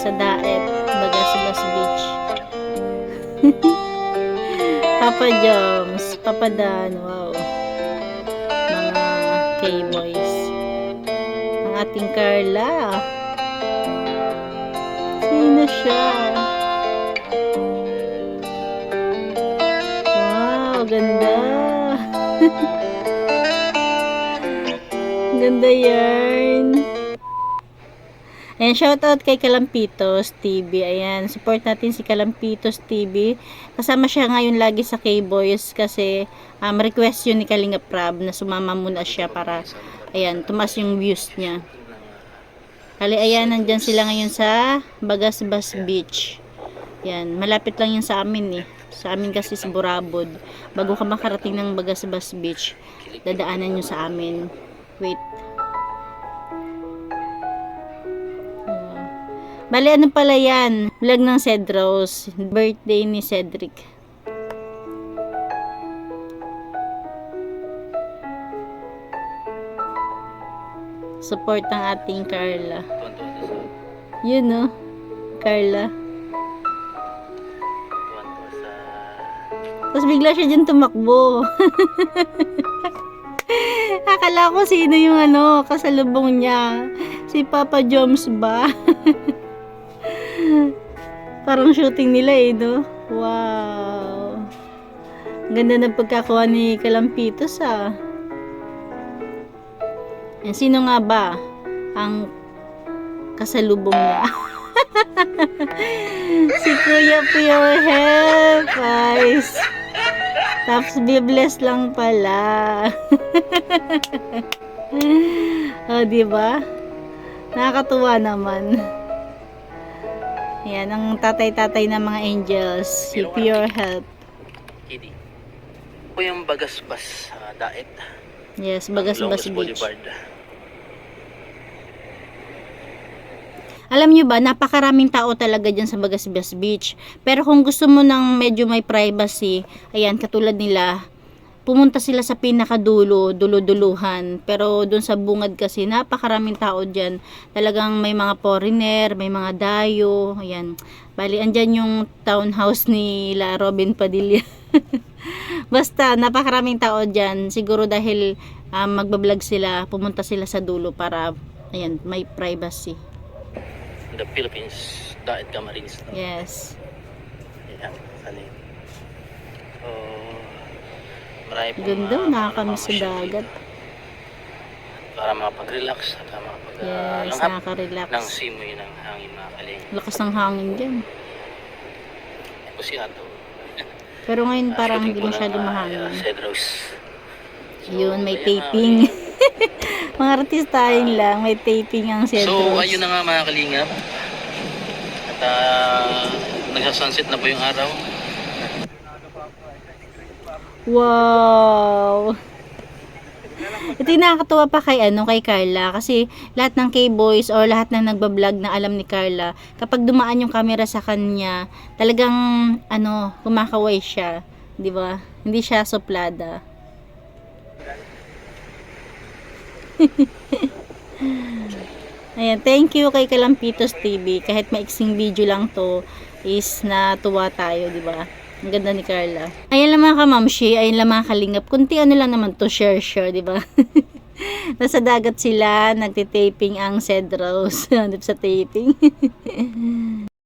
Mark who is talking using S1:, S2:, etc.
S1: sa Daet, Bagasbas Beach. Papa Joms, Papa Dan, wow. Mga K-boys. Ang ating Carla. Sino siya? Wow, ganda. Ganda yarn. Ayan, shoutout kay Kalampitos TV. Ayan, support natin si Kalampitos TV. Kasama siya ngayon lagi sa K-Boys kasi request yun ni Kalinga Prab na sumama muna siya para, ayan, tumas yung views niya. Kali, ayan, nandyan sila ngayon sa Bagasbas Beach. Ayan, malapit lang yun sa amin eh. Sa amin kasi sa Burabod. Bago ka makarating ng Bagasbas Beach, dadaanan nyo sa amin. Wait. Bali, ano pala yan? Vlog ng Cedros. Birthday ni Cedric. Support ang ating Carla. Yun no? Carla. Tapos bigla siya dyan tumakbo. Akala ko sino yung kasalubong niya. Si Papa Joms ba? Parang shooting nila eh, no? Wow. Ganda ng pagkakuha ni Kalampitos ah. And sino nga ba ang kasalubong niya? Si Kuya Pure Help, guys. Tapos be-bless lang pala. Oh, diba? Nakakatuwa naman. Yan, ang tatay-tatay ng mga angels. Si Pure Help.
S2: Kitty. Ito yung Bagasbas Daet.
S1: Yes, Bagasbas Beach. Alam nyo ba, napakaraming tao talaga dyan sa Bagasbas Beach. Pero kung gusto mo ng medyo may privacy, ayan, katulad nila, pumunta sila sa pinakadulo, dulo-duluhan. Pero dun sa bungad kasi, napakaraming tao dyan. Talagang may mga foreigner, may mga dayo, ayan. Bali, andyan yung townhouse ni La Robin Padilla. Basta, napakaraming tao dyan. Siguro dahil magbablog sila, pumunta sila sa dulo para, ayan, may privacy.
S2: The Philippines Daet Camarines.
S1: Yes.
S2: Ayan, salim. So, marami pong
S1: Ganda, nakakamiss sa dagat.
S2: para makapag-relax at
S1: Yes,
S2: makapag-langhap
S1: nakaka-relax.
S2: ng simoy ng hangin mga kaling.
S1: Lakas ng hangin dyan.
S2: Pusiato.
S1: Pero ngayon parang hindi masyado mahangin.
S2: Cedros.
S1: Yun, may
S2: ayan
S1: taping. Mga artistahin lang, may taping ang Cedros.
S2: So, ayun na nga mga kalingap. At nagsasunset na po yung araw.
S1: Wow! Ito yung nakakatuwa pa kay Carla kasi lahat ng K-boys or lahat ng nagbablog na alam ni Carla, kapag dumaan yung camera sa kanya, talagang kumakaway siya, 'di ba? Hindi siya suplada. Ayan, thank you kay Kalampitos TV. Kahit maiksing video lang to, is natuwa tayo, 'di ba? Ang ganda ni Carla. Ayan lang mga kamamshi, ayan lang mga kalingap. Kunti lang naman to, share, di ba? Nasa dagat sila, nagtitaping ang Cedros. Sa taping.